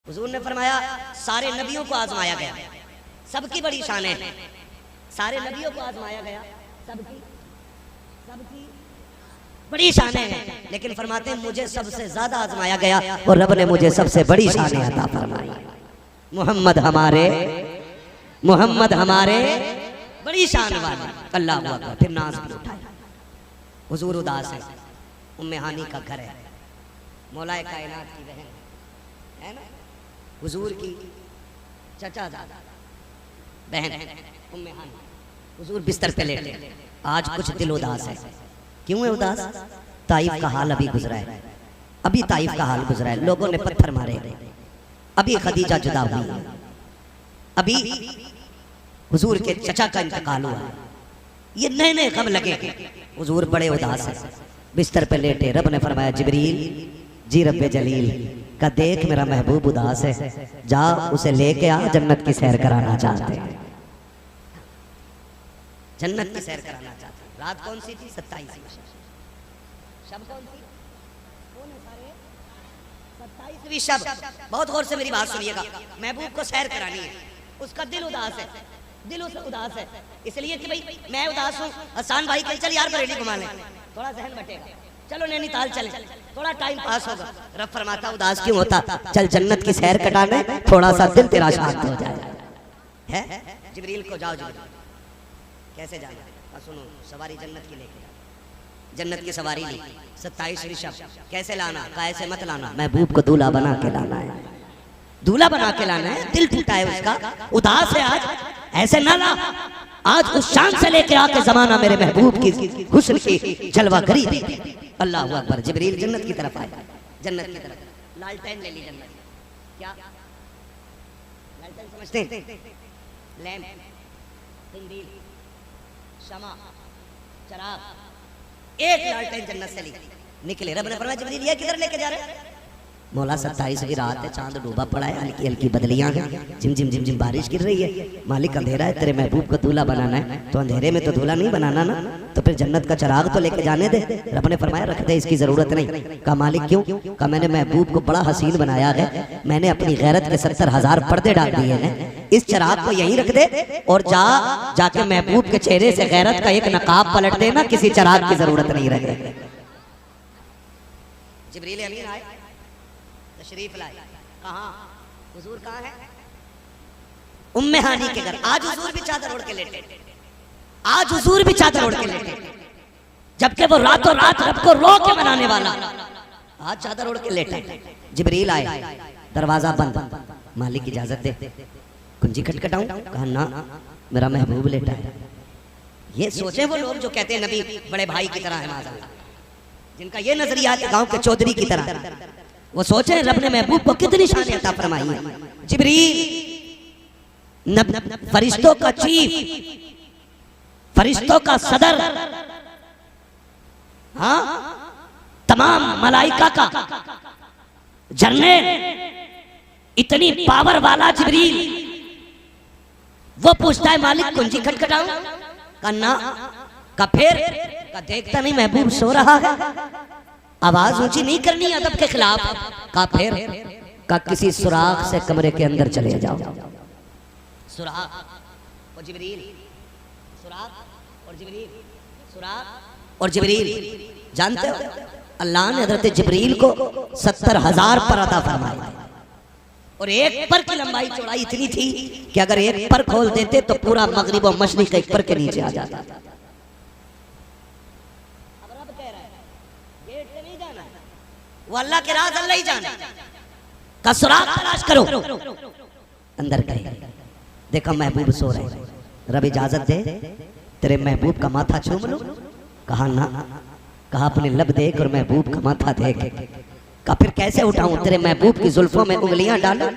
हुजूर ने फरमाया सारे नबियों को आजमाया गया, सबकी बड़ी शान है। सारे नबियों को आजमाया गया, सबकी बड़ी शान है, लेकिन फरमाते हैं मुझे सबसे ज्यादा आजमाया गया और रब ने मुझे सबसे बड़ी शान अता फरमाई। मोहम्मद हमारे बड़ी शान वाले। अल्लाह अकबर। फिर नाज भी उठाया। हुजूर उदास है, उम्मे हानी का घर है, मौलाए कायनात की बहन है ना, हुजूर की चचा दादा बहन उम्मे हानी। हुजूर बिस्तर पे लेटे, आज कुछ दिल उदास है। क्यों है उदास? ताइफ का हाल अभी गुजरा है, अभी ताइफ का हाल गुजरा है, लोगों ने पत्थर मारे, अभी खदीजा जुदा हुई, अभी हुजूर के चचा का इंतकाल हुआ, ये नए नए गम लगे। हुजूर बड़े उदास है, बिस्तर पे लेटे। रब ने फरमाया जिब्रील जी रब्बे जलील का देख मेरा महबूब उदास है, जा उसे लेके आ, जन्नत की सैर कराना चाहते हैं, जन्नत की सैर कराना चाहते हैं। रात कौन सी थी? 27वीं शब कौन सी? कौन है सारे? 27वीं शब। बहुत गौर से मेरी बात सुनिएगा, महबूब को सैर करानी है, उसका दिल उदास है, दिल उसका उदास है, इसलिए कि भाई मैं उदास हूँ। हसन भाई कल चल यार बरेली घुमा ले, थोड़ा जहन बटेगा, चलो नैनीताल चले, थोड़ा टाइम पास होगा। रब फरमाता उदास क्यों होता, चल जन्नत की सैर कटाने, थोड़ा सा दिल तेरा शांत हो जाए। है जिब्रील को जाओ, जिब्रील कैसे जाना? सुनो, सवारी जन्नत की लेके, जन्नत की सवारी ली। 27वीं शब कैसे लाना? कैसे मत लाना, महबूब को दूल्हा बना के लाना है, दूल्हा बना के लाना है। दिल टूटा है उसका, उदास है आज, ऐसे ना ला, आज उस शान से लेके आके जमाना मेरे महबूब की हुस्न की जलवा करी दे। अल्लाह अकबर। जिब्रील जन्नत की तरफ आए, जन्नत की तरफ। लालटेन ले ली जन्नत। क्या लालटेन समझते हैं? लैंप, कंदील, शमा, चराग, एक लालटेन जन्नत से ली, निकले। रब ने फरमाया जिब्रील ये किधर लेके जा रहे हैं? मौला 27वीं रात है, चांद डूबा पड़ा है, हल्की हल्की बदलियां हैं, झिम झिम झिम झिम बारिश गिर रही है। मालिक अंधेरा है, तेरे महबूब को दूल्हा बनाना है, तो अंधेरे में तो दूल्हा नहीं बनाना ना, तो फिर जन्नत का चराग तो लेके जाने दे। रब ने फरमाया रख दे, इसकी जरूरत नहीं। कहा मालिक क्यों? कहा मैंने महबूब को बड़ा हसीन बनाया है, मैंने अपनी गैरत के 70,000 पर्दे डाल दिए हैं, इस चराग को यहीं रख दे और जाके महबूब के चेहरे से गैरत का एक नकाब पलट देना, किसी चराग की जरूरत नहीं रहे। जिब्रील अमीन आए, तशरीफ लाए। कहाँ? हुजूर कहाँ है? उम्मे हानी के घर। आज हुजूर भी चादर ओढ़ के लेटे, आज हुजूर भी चादर ओढ़ के लेटे, जबकि वो रातों रात रब को रो के बनाने वाला आज चादर ओढ़ के लेटे। जिब्रील आए, दरवाजा बंद, मालिक इजाजत दे, कुंजी खटखटाऊं? कहा ना, मेरा महबूब लेटा है। ये सोचे वो लोग जो कहते हैं नबी बड़े भाई की तरह है, माज़अल्लाह, जिनका ये नजरिया है गांव के चौधरी की तरह, वो सोचे रब ने महबूब को कितनी शान अता फरमाई है। जिब्रील फरिश्तों का चीफ, फरिश्तों का सदर, हाँ तमाम मलाइका का जनरल, इतनी पावर वाला जिब्रील, वो पूछता है मालिक कुंजी खटखटाऊं? का ना, का फिर का देखता नहीं महबूब सो रहा है, आवाज ऊंची नहीं करनी अदब के खिलाफ। का फिर का किसी सुराख से कमरे के अंदर चले जाओ। सुराख और जिब्रील, सुराख और जिब्रील, सुराख और जिब्रील। जानते हो अल्लाह ने हजरत जिब्रील को 70,000 पर अता फरमाया, और एक पर की लंबाई चौड़ाई इतनी थी कि अगर एक पर खोल देते तो पूरा मगरिब और मशरिक एक पर के नीचे आ जाता। वो अल्लाह के राज अल्लाह ही जाने का सुराग तलाश करो। अंदर गए, देखा महबूब सो रहे, रब इजाजत दे तेरे महबूब का माथा चूम लूं? कहा ना। कहा अपने लब देख और महबूब का माथा देख। का फिर कैसे उठाऊं? तेरे महबूब की जुल्फों में उंगलियां डालूं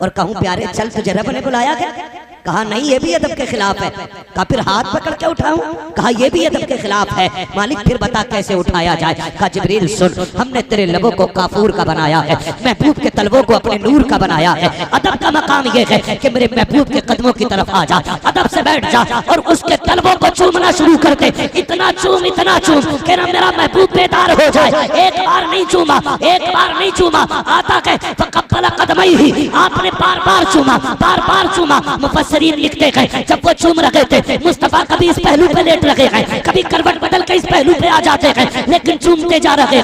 और कहूं प्यारे चल तुझे रब ने बुलाया गया? कहा नहीं, ये भी अदब के खिलाफ है। कहा फिर हाथ पकड़ के उठाऊं? कहा ये भी अदब के खिलाफ है। मालिक फिर बता कैसे उठाया जाए? कहा जिब्रील सुन, हमने तेरे लबों को काफूर का बनाया है, महबूब के तलवों को अपने नूर का बनाया है। अदब का मकाम ये है कि मेरे महबूब के कदमों की तरफ आ जा, अदब से बैठ जा और उसके तलवों को चूमना शुरू कर दे। इतना चूम कि मेरा महबूब बेदार हो जाए। एक बार नहीं चूमा, एक बार नहीं चूमा, आता है कब्बला कदमैहि, आपने बार बार चूमा। मुफस्सिरीन लिखते हैं जब वो चूम रहे थे मुस्तफा कभी इस पहलू पे लेट रहे हैं, कभी करवट बदल के इस पहलू पे आ जाते हैं, लेकिन चूमते जा रहे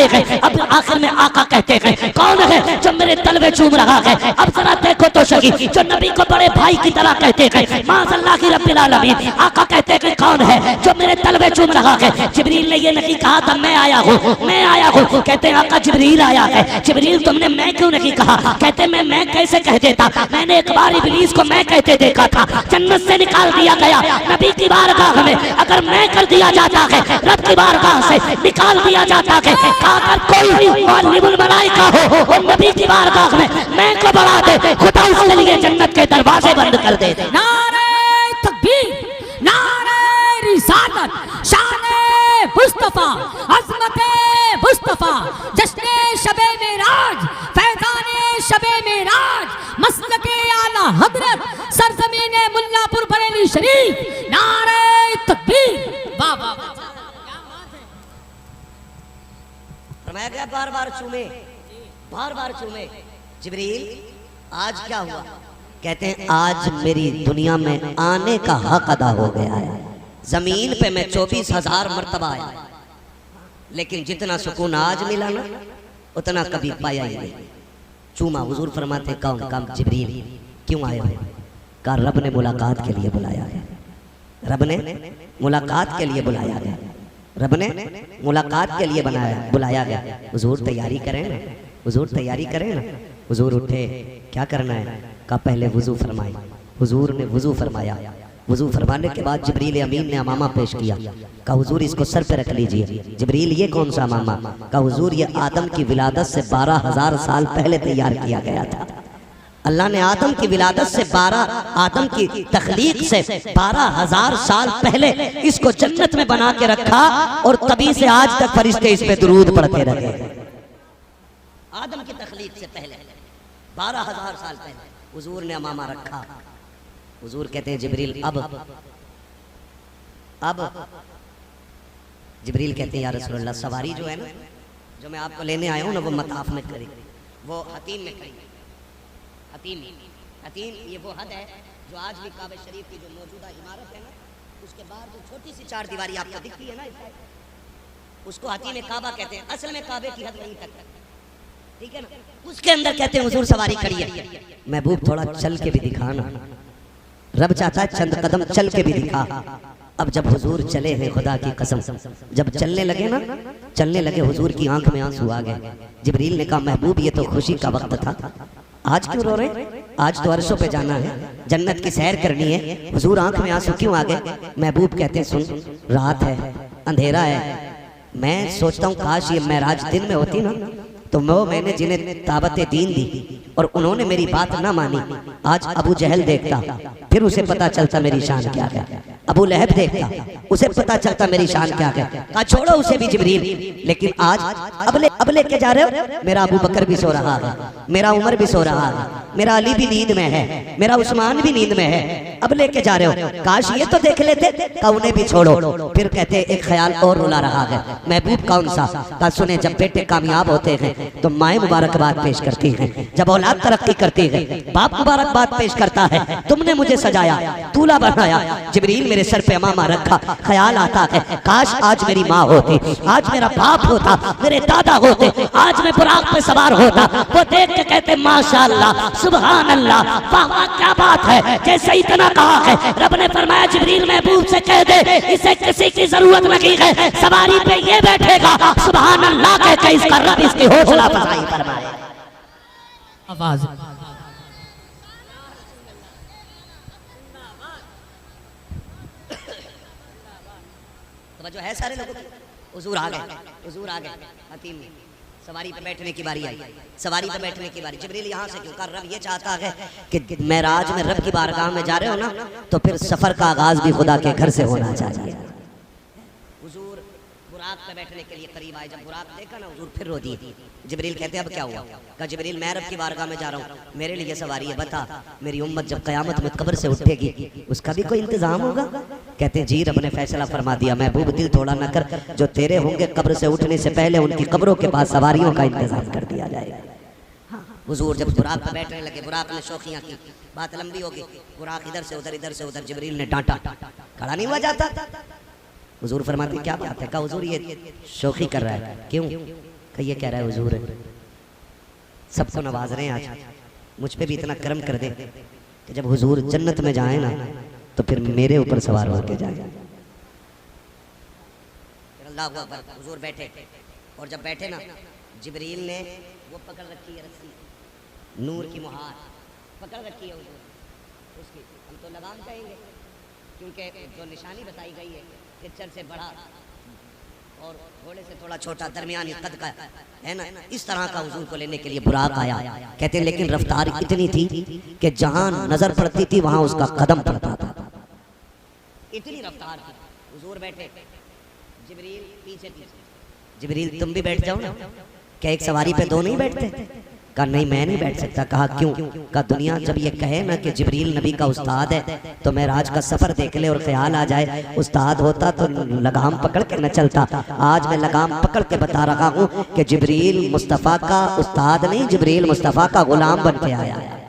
हैं। अब आखिर में आका कहते हैं कौन है जो मेरे तलवे चूम रहा है? अब जरा देखो तो सही, जो नबी को बड़े भाई की तरह कहते हैं, माज़अल्लाह की रब्बिल आलमीन। आका कहते हैं कौन है जो मेरे तलवे चूम रहा है? जिब्रील ने ये नहीं कहा था मैं आया हूँ। कहते हैं आका जिब्रील आया है। जिब्रील तुमने मैं क्यों नहीं कहा? कहते मैं कैसे कह देता? मैंने एक बार इब्लीस को मैं कहते देखा था, जन्नत से निकाल दिया गया नबी की बारगाह में। अगर मैं कर दिया जाता है रब की बारगाह से निकाल दिया जाता है, अगर कोई मुअल्लिमुल मलाइका हो और नबी की बारगाह में मैं को बढ़ा दे, खुदा उसके लिए जन्नत के दरवाजे बंद कर दे। नारे तकबीर, नारे रिसालत, शाने मुस्तफा, अज़मते मुस्तफा, जश्ने शबे मेराज, फैज़ाने शबे मेराज, मसलके आला हज़रत, सरज़मीने मुल्लापुर बरेली शरीफ। नारे तकबीर, वाह वाह वाह। फरमाया गया बार बार चूमे। जिब्रील आज क्या हुआ? कहते हैं आज मेरी दुनिया में आने का हक अदा हो गया है। जमीन पे मैं 24,000 मर्तबा आया, लेकिन जितना सुकून आज मिला ना उतना कभी पाया ही नहीं। चूमा। हुजूर फरमाते कौन काम? जिब्रील। क्यों आए हो? कहा रब ने मुलाकात के लिए बुलाया है। रब ने मुलाकात के लिए बुलाया गया। रब ने मुलाकात के लिए बुलाया गया। हुजूर तैयारी करें ना, हुजूर तैयारी करें ना। हुजूर उठे, क्या करना है? कहा पहले वुजू फरमाए। हुजूर ने वुजू फरमाया। वुजू फरमाने के बाद जिब्रील अमीन ने अमामा पेश किया। कहा हुजूर इसको सर पे रख लीजिए। जिब्रील ये कौन सा अमामा? कहा हुजूर ये आदम की विलादत से 12,000 साल पहले तैयार किया गया था। अल्लाह ने आदम की विलादत से आदम की तख्लीक से 12,000 साल पहले इसको जन्नत में बना के रखा, और तभी से आज तक फरिश्ते इस पे दुरूद पढ़ते रहे। आदम की तख्लीक से पहले 12,000 साल पहले हुजूर ने अमामा रखा। हुजूर कहते हैं जिब्रील अब जिब्रील कहते हैं या रसूलल्लाह सवारी जो है ना, जो मैं आपको लेने आया हूँ ना, वो मताफ में करी, वो हतीम में करी। हतीम ये वो हद है जो आज भी काबा शरीफ की जो मौजूदा इमारत है ना, उसके बाद जो छोटी सी 4 दीवारी आपको दिखती है ना, उसको हतीम काबा कहते हैं। असल में काबे की हद वहीं तक है, ठीक है ना। उसके अंदर कहते हैं हुजूर सवारी करी है। महबूब थोड़ा चल के भी दिखाना। रब चाहता है चंद कदम चल के भी दिखा। अब जब हुजूर चले हैं, खुदा की कसम, जब चलने लगे हुजूर की आंख में आंसू आ गए। जिब्रील ने कहा महबूब ये तो खुशी का वक्त था, आज क्यों रो रहे? आज तो अरशों पे जाना है, जन्नत की सैर करनी है, हुजूर आंख में आंसू क्यों आ गए? महबूब कहते हैं सुन, रात है, अंधेरा है, मैं सोचता हूँ काश ये मेराज दिन में होती ना, तो मैंने जिन्हें ताबत दीन दी और उन्होंने मेरी बात ना मानी, आज अबू जहल देखता फिर उसे पता चलता मेरी शान क्या है। अबू लहब देखता उसे पता चलता मेरी शान क्या है। कहा छोड़ो उसे भी जिब्रील, लेकिन आज अब लेके जा रहे हो। मेरा अबू बकर भी सो रहा है, मेरा उमर भी सो रहा है, मेरा अली भी नींद में है, मेरा उस्मान भी नींद में है, अब लेके जा रहे हो, काश ये तो देख लेते। कहा उन्हें भी छोड़ो। फिर कहते एक ख्याल और रुला रहा है। महबूब कौन सा? कहा सुने, जब बेटे कामयाब होते हैं तो माएँ मुबारकबाद पेश करती हैं, जब औलाद तरक्की करती है बाप मुबारकबाद पेश करता है। तुमने मुझे सजाया, दूल्हा बनाया, जिब्रील मेरे सर पे अमामा रखा। ख्याल आता है काश आज मेरी माँ होती, आज मेरा बाप होता, मेरे दादा होते, आज मैं बुराक पे सवार होता। वो देख के कहते माशाअल्लाह, सुभान अल्लाह, वाह वाह क्या बात है। जैसे इतना कहा है, रब ने फरमाया जिब्रील महबूब से कह दे इसे किसी की जरूरत नहीं है, सवारी पे ये बैठेगा। सुभान अल्लाह कहते इसका रब इसकी हौसला अफजाई फरमाए। आवाज जो है सारे लोगों की। हुजूर आ गए हतीम में सवारी पे बैठने की बारी आई, सवारी पे बैठने की बारी। जिब्रील यहाँ से क्यों? रब ये चाहता है कि मेराज में रब की बारगाह में जा रहे हो ना, तो फिर सफर का आगाज भी खुदा के घर से होना चाहिए। हुजूर बुराक पे बैठने के लिए करीब आए, जब बुराक देखा ना हुजूर फिर रो दिए। जिब्रील कहते अब क्या हुआ? कहा जिब्रील मैं रब की बारगाह में जा रहा हूँ, मेरे लिए सवारी है, बता मेरी उम्मत जब कयामत में कब्र से उठेगी उसका भी कोई इंतजाम होगा? कहते हैं जी रब ने फैसला फरमा दिया, महबूब दिल थोड़ा न कर, जो तेरे होंगे कब्र से उठने से पहले उनकी कब्रों के पास सवारियों का इंतजाम कर दिया जाएगा। हाँ, हुजूर जब बुराक पे बैठने लगे, बुराक ने शौखियां की, बात लंबी होगी, बुराक इधर से उधर, इधर से उधर, जिब्रील ने डांटा, खड़ा नहीं हुआ जाता। हुजूर फरमाते क्या बात है? कहा हुजूर ये शौखी कर रहा है। क्यों? कहा ये कह रहा है हुजूर सबको नवाज रहे हैं आज, मुझ पे भी इतना करम कर दे कि जब हुजूर जन्नत में जाए ना तो फिर मेरे ऊपर सवार होकर जाए। अल्लाह अकबर, हुजूर बैठे, और जब बैठे ना जिब्रील ने वो पकड़ रखी है रस्सी, नूर की मुहार पकड़ रखी है हुजूर उसकी, हम तो लगाम कहेंगे क्योंकि जो निशानी बताई गई है खच्चर से बड़ा और घोड़े से थोड़ा छोटा दरमियानी कद का है ना, इस तरह का हुजूर को लेने के लिए बुराक आया। कहते हैं लेकिन रफ्तार इतनी थी कि जहां नजर पड़ती थी वहां उसका कदम पड़ता था, इतनी रफ्तार थी। हुजूर बैठे, जिब्रील पीछे पीछे। जिब्रील तुम भी बैठ जाओ ना। क्या एक सवारी पे दो नहीं बैठते? कहा नहीं मैं नहीं बैठ सकता। कहा क्यों? कहा दुनिया जब ये कहे ना कि जिब्रील नबी का उस्ताद है तो मेराज का सफर देख ले और ख्याल आ जाए उस्ताद होता तो लगाम पकड़ के न चलता। आज मैं लगाम पकड़ के बता रहा हूँ कि जिब्रील मुस्तफ़ा का उस्ताद नहीं, जिब्रील मुस्तफ़ा का गुलाम बन के आया है।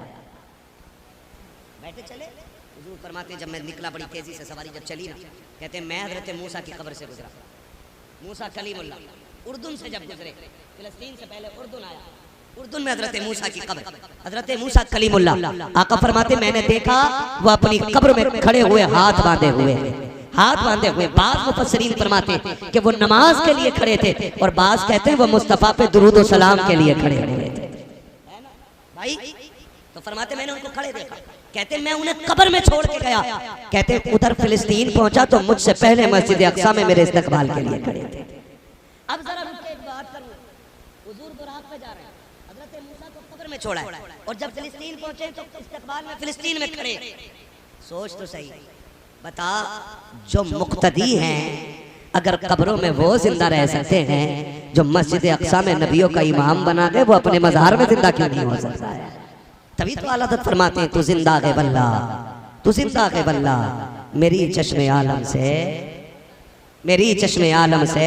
बैठे चले, हुजूर फरमाते जब मैं निकला बड़ी तेजी से सवारी जब चली ना, कहते मैं हजरत मूसा की कब्र से गुजरा। मूसा कलीमुल्लाह उर्दून से जब गुजरे, फिलिस्तीन से पहले उर्दून आया, उर्दून में हजरत मूसा की कब्र, हजरत मूसा कलीमुल्लाह। आका फरमाते मैंने देखा वो अपनी कब्र में खड़े हुए हाथ बांधे हुए, हाथ बांधे हुए। बाज मुफस्सिरीन फरमाते कि वो नमाज के लिए खड़े थे और बाज कहते हैं वो मुस्तफ़ा पे दुरूद और सलाम के लिए खड़े हुए थे भाई। तो फरमाते मैंने उनको खड़े देखा, कहते मैं उन्हें कब्र में छोड़ के गया। कहते उधर फिलिस्तीन पहुंचा तो मुझसे पहले मस्जिद अक्सा में मेरे इस्तकबाल के लिए खड़े थे। अब जरा रुक के एक बात करूं, हुजूर बुराक पे जा रहे हैं, हजरत मूसा को कब्र में छोड़ा है और जब फिलिस्तीन पहुंचे तो इस्तकबाल में फिलिस्तीन में खड़े। सोच तो सही, बता जो मुक्तदी हैं अगर कब्रों में वो जिंदा रह सकते हैं, जो मस्जिद अक्सा में नबियों का इमाम बना गए, वो अपने मज़ार में जिंदा क्यों नहीं हो सकता है? तभी तो आला हज़रत फरमाते हैं तू जिंदा है वल्ला, तू जिंदा है वल्ला, मेरी चश्मे आलम से, मेरी चश्मे आलम से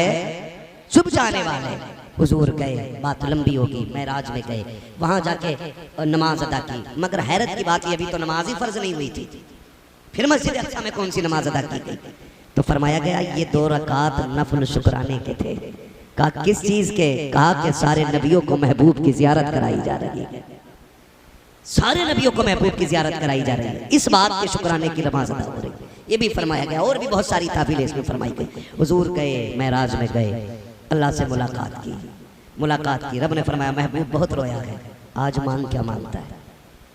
चुप जाने वाले। हुजूर गए, बात लंबी होगी, मेराज में गए, वहां जाके नमाज अदा की। मगर हैरत की बात ये अभी तो नमाज ही फर्ज नहीं हुई थी, फिर मस्जिद अक्सा में कौन सी नमाज अदा की गई? तो फरमाया गया ये 2 रकात नफल शुक्राने के थे। कहा किस चीज के? कहा कि सारे नबियों को महबूब की जियारत कराई जा रही है, सारे नबियों को महबूब की जियारत कराई जा रही है, इस बात के शुक्राने की नमाज अदा हो रही है। ये भी फरमाया गया और भी बहुत सारी ताबीलें इसमें फरमाई गई। हुजूर गए, मेराज में गए, अल्लाह से मुलाकात की, मुलाकात की। रब ने फरमाया महबूब बहुत रोया है, आज मांग क्या मांगता है,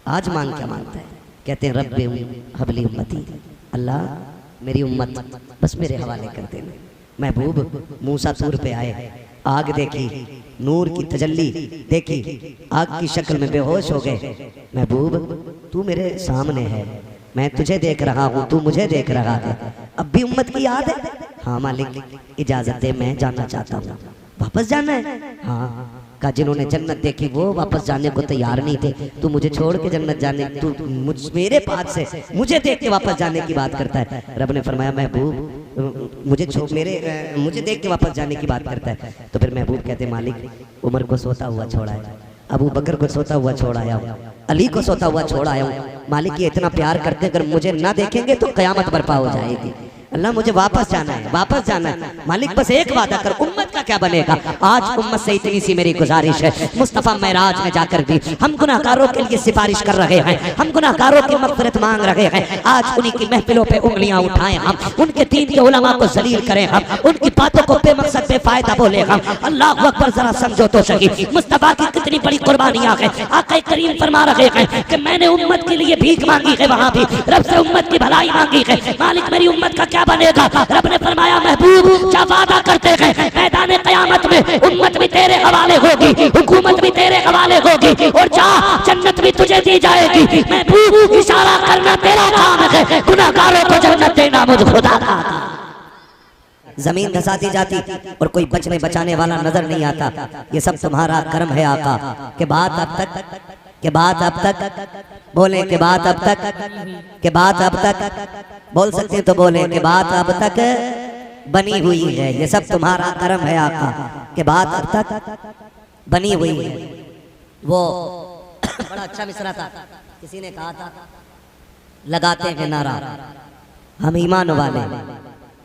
आज मांग क्या मांगता है? कहते हैं रब्बे हबली उम्मती, अल्लाह मेरी उम्मत बस मेरे हवाले कर देना। महबूब मूसा तूर पे आए, आग देखी, नूर की तजल्ली देखी, आग की शक्ल में बेहोश हो गए। महबूब तू मेरे सामने है, मैं तुझे देख रहा हूँ, तू मुझे देख रहा है, अब भी उम्मत की याद है? हाँ मालिक इजाजत दे, मैं जानना चाहता हूँ। वापस जाना है? हाँ। का जिन्होंने जन्नत देखी वो वापस जाने को तैयार नहीं थे, तू मुझे छोड़ के जन्नत जाने, तू मेरे पास से मुझे देख के वापस जाने की बात करता है। रब ने फरमाया महबूब मुझे देख के वापस जाने की बात करता है। तो फिर महबूब कहते मालिक उमर को सोता हुआ छोड़ा है, अबू बकर को सोता हुआ छोड़ आया हूँ, अली को सोता हुआ छोड़ आया हूँ। मालिक ये इतना प्यार करते अगर मुझे ना देखेंगे तो कयामत बर्पा हो जाएगी। अल्लाह मुझे वापस जाना है, वापस जाना है। मालिक बस एक वादा कर, उम्मत का क्या बनेगा? आज उम्मत से इतनी सी मेरी गुजारिश है, मुस्तफ़ा मेराज में जाकर भी हम गुनाहगारों के लिए सिफारिश कर रहे हैं, हम गुनाहगारों की मग़फ़िरत मांग रहे हैं। आज उन्हीं की महफिलों पे उंगलियां उठाएं हम, उनके दीन के उलमा को जलील करें हम, उनकी बातों को बेमकसद बेफायदा बोले हम। अल्लाह अकबर, जरा समझो तो सही मुस्तफ़ा की कितनी बड़ी कुर्बानियां हैं। आका करीम फरमा रहे हैं कि मैंने उम्मत के लिए भीख मांगी है, वहां भी रब से उम्मत की भलाई मांगी है। मालिक मेरी उम्मत का क्या बनेगा? रब ने फरमाया महबूब क्या वादा करते हैं, मैदान क़यामत में उम्मत भी तेरे हवाले होगी, हुकूमत भी तेरे हवाले होगी और जा जन्नत भी तुझे दी जाएगी। महबूब इशारा करना तेरा काम है, गुनाहगारों को जन्नत देना मुझ खुदा का। जमीन धसाती जाती और कोई बचने बचाने वाला नजर नहीं आता। ये सब तुम्हारा कर्म है आका। के बात अब तक, के बात अब तक बोले, के बात अब तक, के बात अब तक बोल सकते तो बोले, के बात अब तक बनी हुई है। ये सब तुम्हारा कर्म है आका, के बात अब तक बनी हुई है। वो बड़ा अच्छा मिसरा था। किसी ने कहा था लगाते हैं नारा हम ईमान वाले,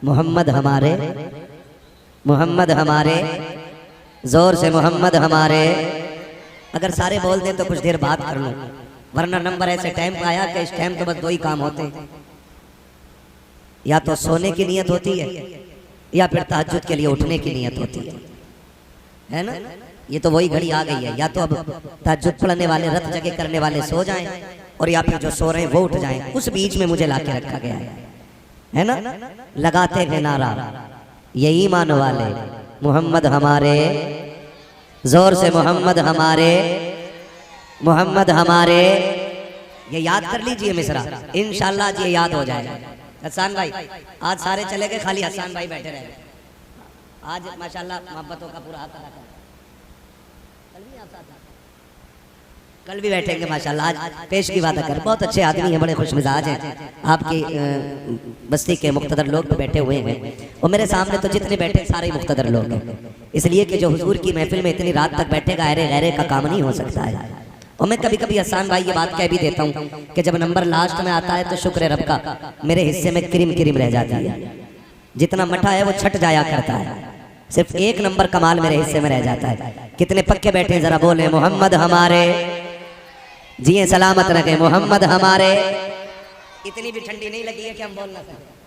मोहम्मद हमारे, मोहम्मद हमारे, जोर से मोहम्मद हमारे। अगर सारे बोल दें तो कुछ देर बात कर लो, वरना नंबर ऐसे टाइम पे आया कि इस टाइम तो बस दो ही काम होते हैं, या तो सोने की नियत होती है या फिर तहज्जुद के लिए उठने की नियत होती है ना। ये तो वही घड़ी आ गई है, या तो अब तहज्जुद पढ़ने वाले, रत जगह करने वाले सो जाएं, और या फिर जो सो रहे हैं वो उठ जाएं। उस बीच में मुझे लाके रखा गया है ना। लगाते हैं नारा ये ईमान वाले, मोहम्मद हमारे, जोर से मोहम्मद हमारे, मोहम्मद हमारे। ये याद कर लीजिए मिसरा, इंशाल्लाह ये याद हो जाएगा। हसन भाई आज सारे चले गए, खाली हसन भाई बैठे रहे। आज माशाल्लाह मोहब्बतों का पूरा हाथ रखा। कल भी बैठेंगे माशाल्लाह। आज पेश की बात कर, बहुत अच्छे आदमी हैं, बड़े खुश मिजाज हैं। आपकी बस्ती के मुख्तदर लोग बैठे हुए हैं, और मेरे सामने तो जितने बैठे सारे ही मुख्तदर लोग हैं, इसलिए कि जो हुजूर की महफिल में इतनी रात तक बैठेगा अरे गैरे का काम नहीं हो सकता है। और मैं कभी कभी हसन भाई ये बात कह भी देता हूँ कि जब नंबर लास्ट में आता है तो शुक्र रब का मेरे हिस्से में क्रीम क्रीम रह जाती है, जितना मठा है वो छट जाया करता है, सिर्फ एक नंबर कमाल मेरे हिस्से में रह जाता है। कितने पक्के बैठे हैं जरा बोले मोहम्मद हमारे, जिए सलामत रखे मोहम्मद हमारे। इतनी भी ठंडी नहीं लगी है कि हम बोल ना सकें।